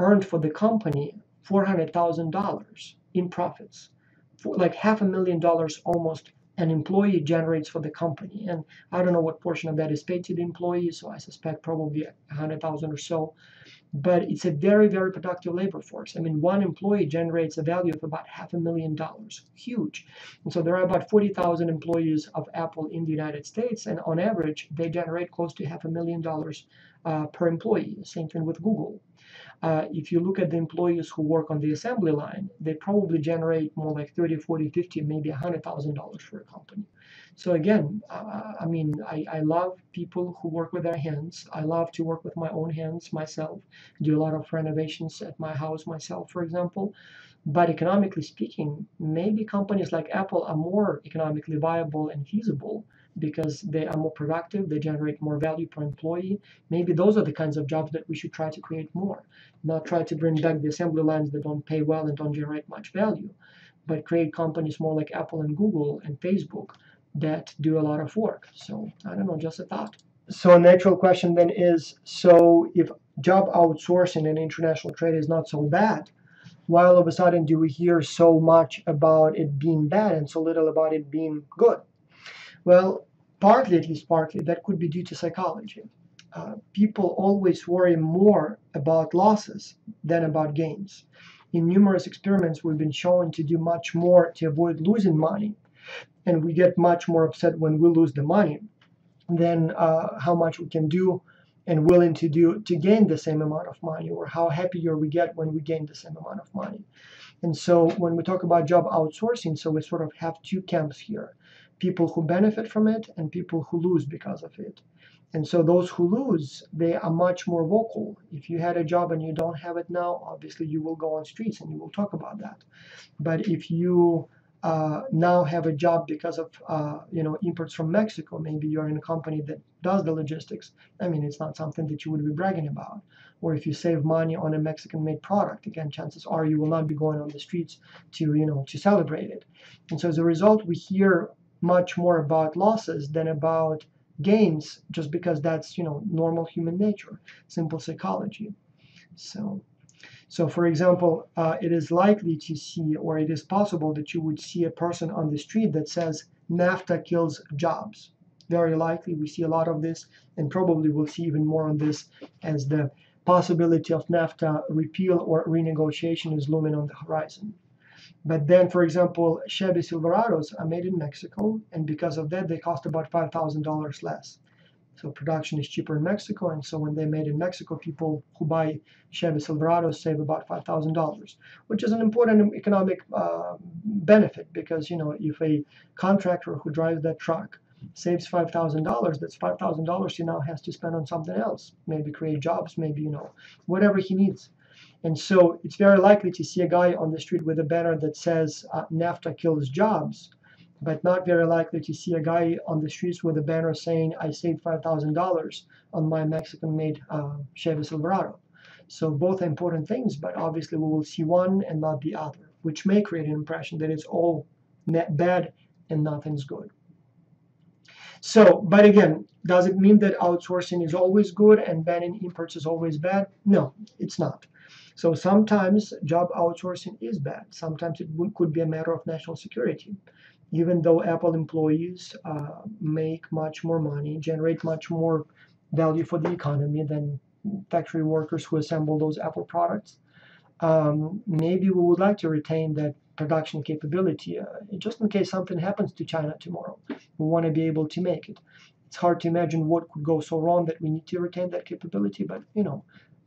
earned for the company $400,000 in profits, for like $500,000 almost an employee generates for the company. And I don't know what portion of that is paid to the employee, so I suspect probably 100,000 or so. But it's a very, very productive labor force. I mean, one employee generates a value of about $500,000, huge. And so there are about 40,000 employees of Apple in the United States, and on average, they generate close to $500,000 per employee. Same thing with Google. If you look at the employees who work on the assembly line, they probably generate more like 30, 40, 50, maybe $100,000 for a company. So again, I mean, I love people who work with their hands. I love to work with my own hands myself, do a lot of renovations at my house myself, for example. But economically speaking, maybe companies like Apple are more economically viable and feasible because they are more productive, they generate more value per employee. Maybe those are the kinds of jobs that we should try to create more, not try to bring back the assembly lines that don't pay well and don't generate much value, but create companies more like Apple and Google and Facebook that do a lot of work. So I don't know, just a thought. So a natural question then is, so if job outsourcing and international trade is not so bad, why all of a sudden do we hear so much about it being bad and so little about it being good? Well, partly, at least partly, that could be due to psychology. People always worry more about losses than about gains. In numerous experiments, we've been shown to do much more to avoid losing money, and we get much more upset when we lose the money than how much we can do and willing to do to gain the same amount of money, or how happier we get when we gain the same amount of money. And so when we talk about job outsourcing, so we sort of have two camps here: people who benefit from it and people who lose because of it. And so those who lose, they are much more vocal. If you had a job and you don't have it now, obviously you will go on streets and you will talk about that. But if you now have a job because of imports from Mexico, maybe you're in a company that does the logistics. I mean, it's not something that you would be bragging about. Or if you save money on a Mexican-made product, again, chances are you will not be going on the streets to celebrate it. And so as a result, we hear much more about losses than about gains, just because that's normal human nature, simple psychology. So for example, it is likely to see, or it is possible that you would see a person on the street that says NAFTA kills jobs. Very likely we see a lot of this, and probably we'll see even more on this as the possibility of NAFTA repeal or renegotiation is looming on the horizon. But then, for example, Chevy Silverados are made in Mexico, and because of that, they cost about $5,000 less. So production is cheaper in Mexico, and so when they're made in Mexico, people who buy Chevy Silverados save about $5,000, which is an important economic benefit, because if a contractor who drives that truck saves $5,000, that's $5,000 he now has to spend on something else, maybe create jobs, maybe whatever he needs. And so it's very likely to see a guy on the street with a banner that says NAFTA kills jobs, but not very likely to see a guy on the streets with a banner saying, I saved $5,000 on my Mexican-made Chevy Silverado. So both are important things, but obviously we will see one and not the other, which may create an impression that it's all bad and nothing's good. So, but again, does it mean that outsourcing is always good and banning imports is always bad? No, it's not. So sometimes job outsourcing is bad. Sometimes it could be a matter of national security. Even though Apple employees make much more money, generate much more value for the economy than factory workers who assemble those Apple products. Maybe we would like to retain that production capability, just in case something happens to China tomorrow. We want to be able to make it. It's hard to imagine what could go so wrong that we need to retain that capability, but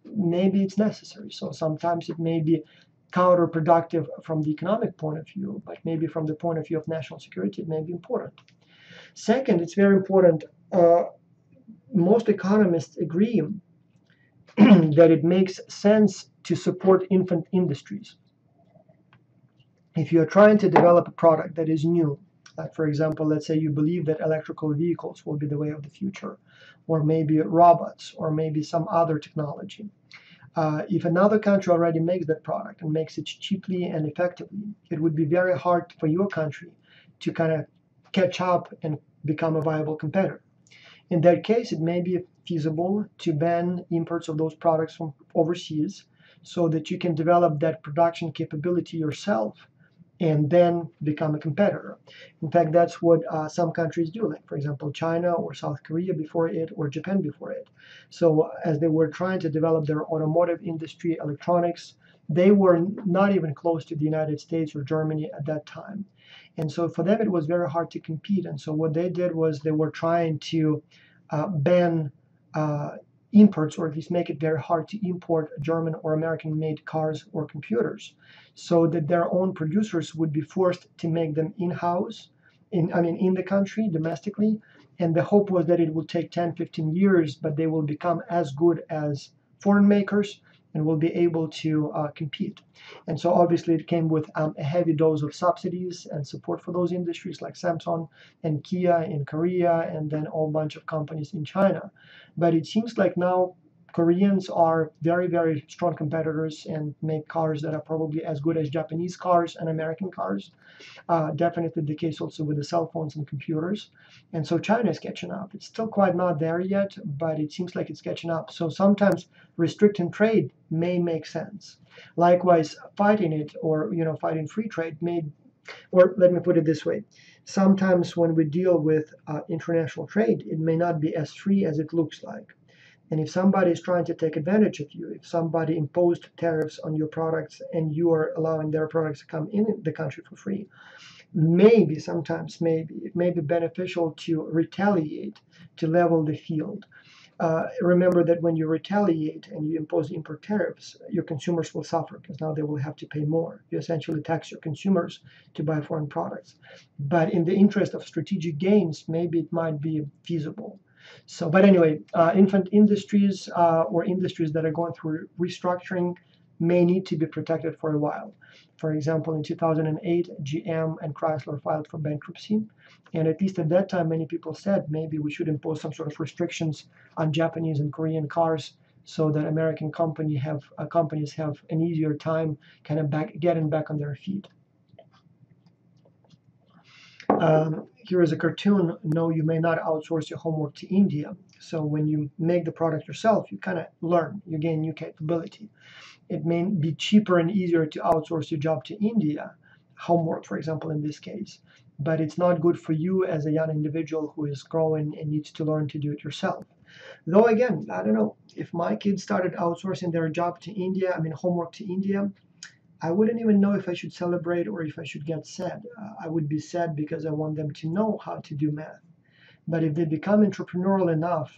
maybe it's necessary. So sometimes it may be counterproductive from the economic point of view, but maybe from the point of view of national security, it may be important. Second, it's very important. Most economists agree that it makes sense to support infant industries. If you're trying to develop a product that is new, like for example, let's say you believe that electrical vehicles will be the way of the future, or maybe robots, or maybe some other technology. If another country already makes that product and makes it cheaply and effectively, it would be very hard for your country to kind of catch up and become a viable competitor. In that case, it may be feasible to ban imports of those products from overseas so that you can develop that production capability yourself and then become a competitor. In fact, that's what some countries do, like for example, China or South Korea before it, or Japan before it. So as they were trying to develop their automotive industry, electronics, they were not even close to the United States or Germany at that time. And so for them, it was very hard to compete. And so what they did was they were trying to ban imports, or at least make it very hard to import German or American-made cars or computers, so that their own producers would be forced to make them in-house, in the country, domestically. And the hope was that it would take 10, 15 years, but they will become as good as foreign makers and will be able to compete. And so obviously it came with a heavy dose of subsidies and support for those industries like Samsung and Kia in Korea, and then a whole bunch of companies in China. But it seems like now Koreans are very, very strong competitors and make cars that are probably as good as Japanese cars and American cars. Definitely the case also with the cell phones and computers. And so China is catching up. It's still quite not there yet, but it seems like it's catching up. So sometimes restricting trade may make sense. Likewise, fighting it, or fighting free trade may, or let me put it this way. Sometimes when we deal with international trade, it may not be as free as it looks like. And if somebody is trying to take advantage of you, if somebody imposed tariffs on your products and you are allowing their products to come in the country for free, sometimes it may be beneficial to retaliate, to level the field. Remember that when you retaliate and you impose import tariffs, your consumers will suffer because now they will have to pay more. You essentially tax your consumers to buy foreign products. But in the interest of strategic gains, maybe it might be feasible. So, but anyway, infant industries or industries that are going through restructuring may need to be protected for a while. For example, in 2008, GM and Chrysler filed for bankruptcy. And at least at that time, many people said maybe we should impose some sort of restrictions on Japanese and Korean cars so that American companies have an easier time kind of getting back on their feet. Here is a cartoon. No, you may not outsource your homework to India. So when you make the product yourself, you kind of learn, you gain new capability. It may be cheaper and easier to outsource your job to India, homework, for example, in this case. But it's not good for you as a young individual who is growing and needs to learn to do it yourself. Though again, I don't know, if my kids started outsourcing their job to India, homework to India, I wouldn't even know if I should celebrate or if I should get sad. I would be sad because I want them to know how to do math. But if they become entrepreneurial enough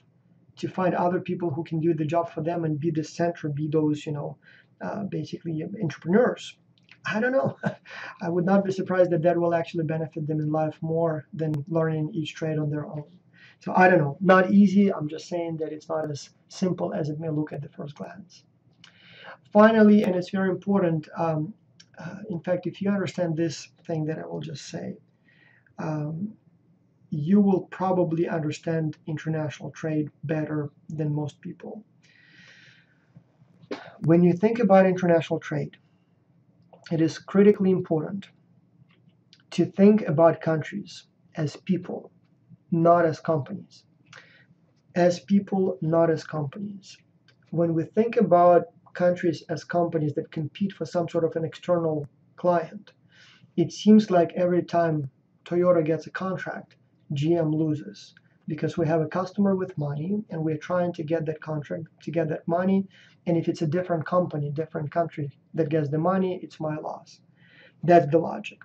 to find other people who can do the job for them and be the center, be those, basically entrepreneurs, I don't know. I would not be surprised that will actually benefit them in life more than learning each trade on their own. So I don't know. Not easy. I'm just saying that it's not as simple as it may look at the first glance. Finally, and it's very important, in fact, if you understand this thing that I will just say, you will probably understand international trade better than most people. When you think about international trade, it is critically important to think about countries as people, not as companies. As people, not as companies. When we think about countries as companies that compete for some sort of an external client, it seems like every time Toyota gets a contract, GM loses. because we have a customer with money and we're trying to get that contract, to get that money. And if it's a different company, different country that gets the money, it's my loss. That's the logic.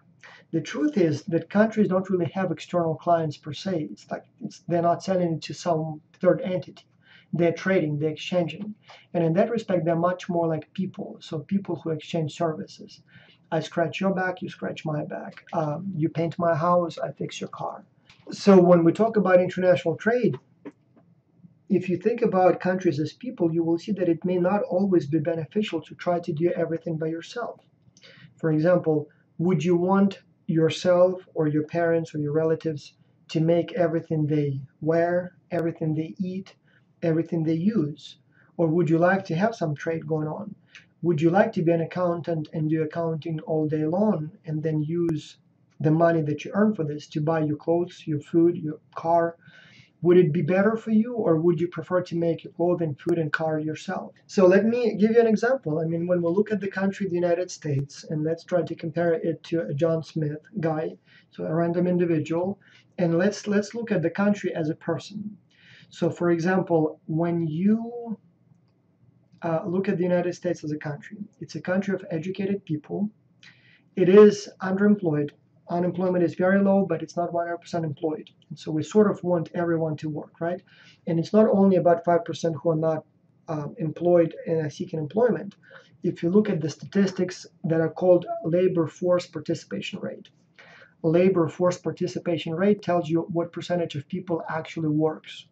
The truth is that countries don't really have external clients per se. They're not selling it to some third entity. They're trading, they're exchanging. And in that respect, they're much more like people. So people who exchange services. I scratch your back, you scratch my back. You paint my house, I fix your car. So when we talk about international trade, if you think about countries as people, you will see that it may not always be beneficial to try to do everything by yourself. For example, would you want yourself or your parents or your relatives to make everything they wear, everything they eat, everything they use? Or would you like to have some trade going on? Would you like to be an accountant and do accounting all day long and then use the money that you earn for this to buy your clothes, your food, your car? Would it be better for you, or would you prefer to make your clothing, food, and car yourself? So let me give you an example. I mean, when we look at the country, the United States, and let's try to compare it to a John Smith guy, so a random individual, and let's look at the country as a person. So, for example, when you look at the United States as a country, it's a country of educated people. It is underemployed. Unemployment is very low, but it's not 100% employed. And so we sort of want everyone to work, right? And it's not only about 5% who are not employed and are seeking employment. If you look at the statistics that are called labor force participation rate, labor force participation rate tells you what percentage of people actually works.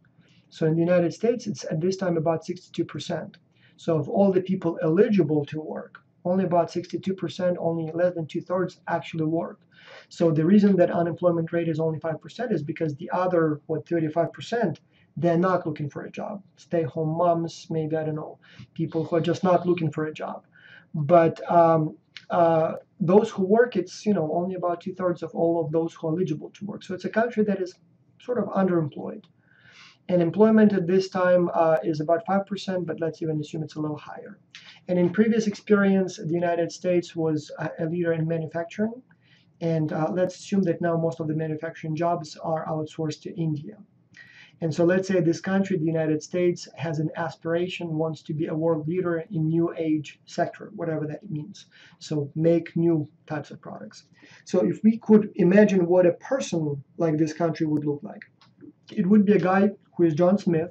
So in the United States, it's at this time about 62%. So of all the people eligible to work, only about 62%, only less than 2/3 actually work. So the reason that unemployment rate is only 5% is because the other, 35%, they're not looking for a job. Stay-home moms, maybe, I don't know, people who are just not looking for a job. But those who work, it's only about 2/3 of all of those who are eligible to work. So it's a country that is sort of underemployed. And employment at this time is about 5%, but let's even assume it's a little higher. And in previous experience, the United States was a leader in manufacturing. And let's assume that now most of the manufacturing jobs are outsourced to India. And so let's say this country, the United States, has an aspiration, wants to be a world leader in new age sector, whatever that means. So make new types of products. So if we could imagine what a person like this country would look like, it would be a guy who is John Smith,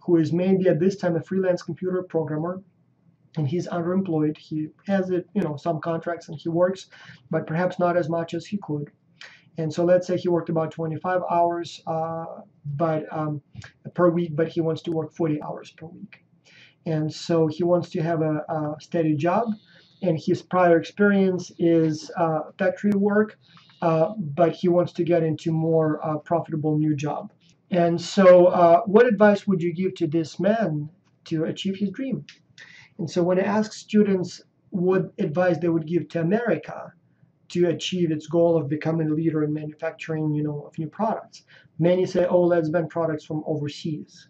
who is maybe at this time a freelance computer programmer, and he's underemployed. He has some contracts and he works, but perhaps not as much as he could. And so let's say he worked about 25 hours per week, but he wants to work 40 hours per week. And so he wants to have a steady job, and his prior experience is factory work, but he wants to get into more profitable new job. And so what advice would you give to this man to achieve his dream? And so when I ask students what advice they would give to America to achieve its goal of becoming a leader in manufacturing, of new products, many say, oh, let's ban products from overseas.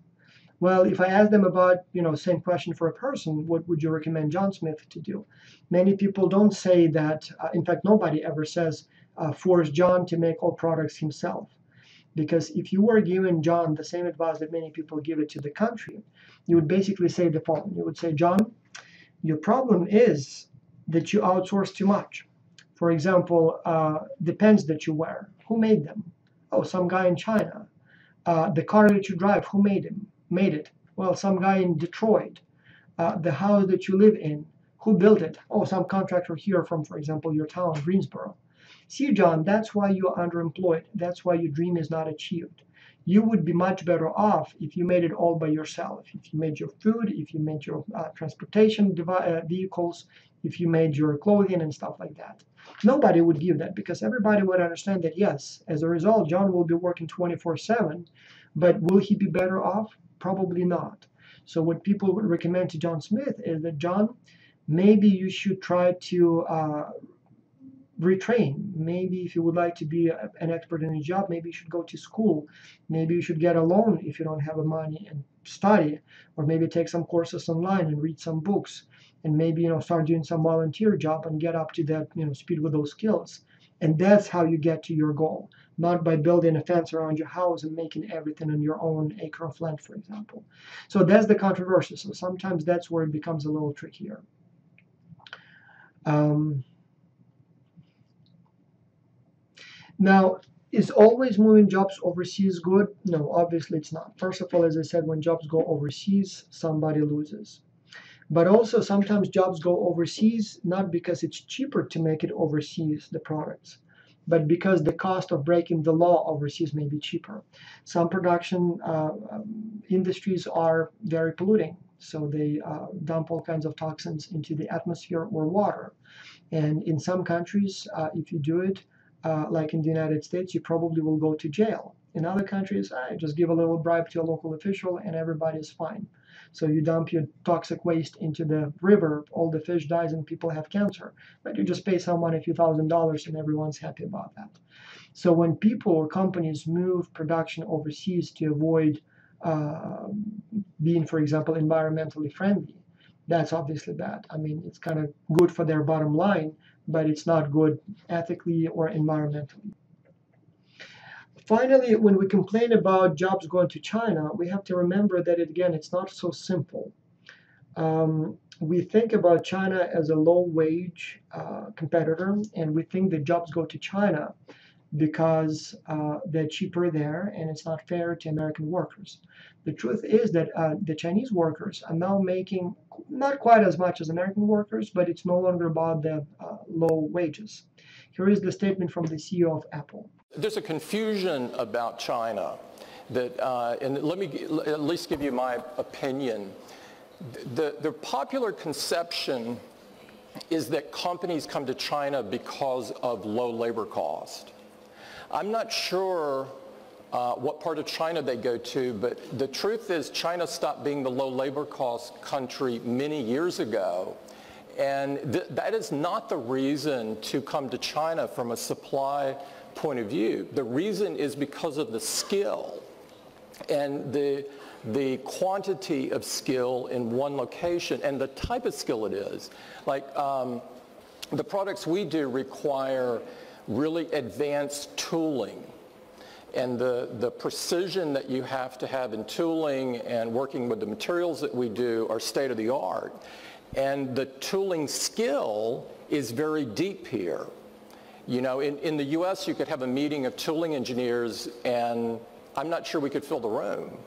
Well, if I ask them about, same question for a person, what would you recommend John Smith to do? Many people don't say that. In fact, nobody ever says, force John to make all products himself. Because if you were giving John the same advice that many people give it to the country, you would basically say the following. You would say, John, your problem is that you outsource too much. For example, the pens that you wear, who made them? Oh, some guy in China. The car that you drive, who made it? Well, some guy in Detroit. The house that you live in, who built it? Oh, some contractor here from, for example, your town, Greensboro. See, John, that's why you're underemployed. That's why your dream is not achieved. You would be much better off if you made it all by yourself. If you made your food, if you made your transportation vehicles, if you made your clothing and stuff like that. Nobody would give that because everybody would understand that, yes, as a result, John will be working 24/7, but will he be better off? Probably not. So what people would recommend to John Smith is that, John, maybe you should try to retrain. Maybe if you would like to be an expert in a job, maybe you should go to school. Maybe you should get a loan if you don't have the money and study, or maybe take some courses online and read some books, and maybe start doing some volunteer job and get up to that speed with those skills. And that's how you get to your goal, not by building a fence around your house and making everything on your own acre of land, for example. So that's the controversy. So sometimes that's where it becomes a little trickier. Now, is always moving jobs overseas good? No, obviously it's not. First of all, as I said, when jobs go overseas, somebody loses. But also sometimes jobs go overseas not because it's cheaper to make it overseas, the products, but because the cost of breaking the law overseas may be cheaper. Some production industries are very polluting, so they dump all kinds of toxins into the atmosphere or water. And in some countries, if you do it, like in the United States, you probably will go to jail. In other countries, just give a little bribe to a local official and everybody's fine. So you dump your toxic waste into the river, all the fish dies and people have cancer. But you just pay someone a few $1,000s and everyone's happy about that. So when people or companies move production overseas to avoid being, for example, environmentally friendly, that's obviously bad. I mean, it's kind of good for their bottom line, but it's not good ethically or environmentally. Finally, when we complain about jobs going to China, we have to remember that, again, it's not so simple. We think about China as a low-wage competitor, and we think that jobs go to China because they're cheaper there and it's not fair to American workers. The truth is that the Chinese workers are now making not quite as much as American workers, but it's no longer about the low wages. Here is the statement from the CEO of Apple. There's a confusion about China that, and let me at least give you my opinion. The popular conception is that companies come to China because of low labor cost. I'm not sure what part of China they go to, but the truth is China stopped being the low labor cost country many years ago. And that is not the reason to come to China from a supply point of view. The reason is because of the skill and the quantity of skill in one location and the type of skill it is. Like the products we do require really advanced tooling, and the precision that you have to have in tooling and working with the materials that we do are state of the art. And the tooling skill is very deep here. You know, in the US you could have a meeting of tooling engineers and I'm not sure we could fill the room.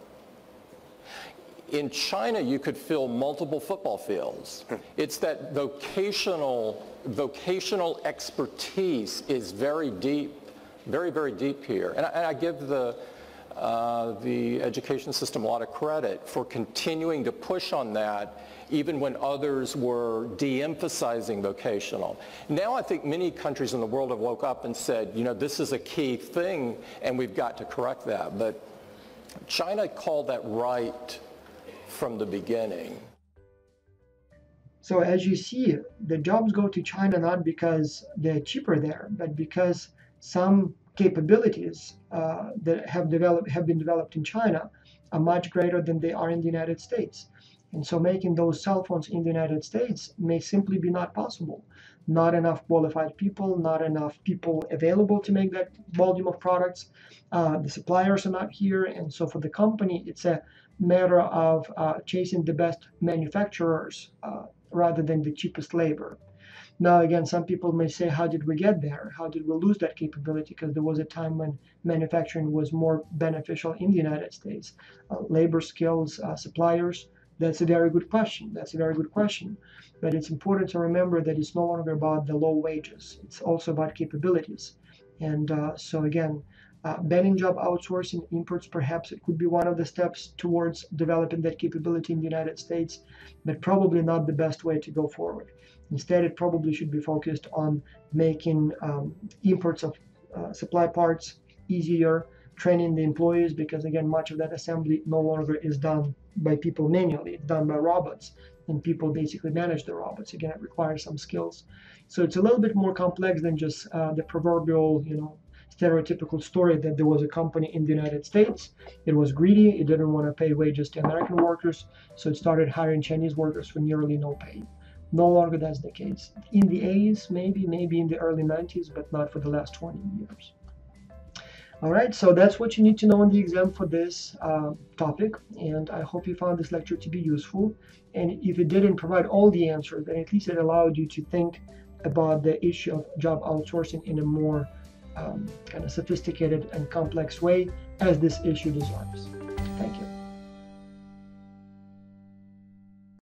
In China you could fill multiple football fields. It's that vocational expertise is very deep, very, very deep here. And I give the education system a lot of credit for continuing to push on that even when others were de-emphasizing vocational. Now I think many countries in the world have woke up and said, you know, this is a key thing and we've got to correct that. But China called that right from the beginning. So as you see, the jobs go to China not because they're cheaper there, but because some capabilities that have been developed in China are much greater than they are in the United States. And so making those cell phones in the United States may simply be not possible. Not enough qualified people, not enough people available to make that volume of products. The suppliers are not here. And so for the company, it's a matter of chasing the best manufacturers rather than the cheapest labor. Now, again, some people may say, how did we get there? How did we lose that capability? Because there was a time when manufacturing was more beneficial in the United States. Labor skills, suppliers, that's a very good question. That's a very good question. But it's important to remember that it's no longer about the low wages. It's also about capabilities. And so again, banning job outsourcing imports, perhaps it could be one of the steps towards developing that capability in the United States, but probably not the best way to go forward. Instead, it probably should be focused on making imports of supply parts easier, training the employees, because again, much of that assembly no longer is done by people manually. It's done by robots, and people basically manage the robots. Again, it requires some skills. So it's a little bit more complex than just the proverbial, stereotypical story that there was a company in the United States. It was greedy. It didn't want to pay wages to American workers, so it started hiring Chinese workers for nearly no pay. No longer that's the case. In the 80s, maybe in the early 90s, but not for the last 20 years. All right, so that's what you need to know on the exam for this topic, and I hope you found this lecture to be useful. And if it didn't provide all the answers, then at least it allowed you to think about the issue of job outsourcing in a more kind of sophisticated and complex way, as this issue deserves. Thank you.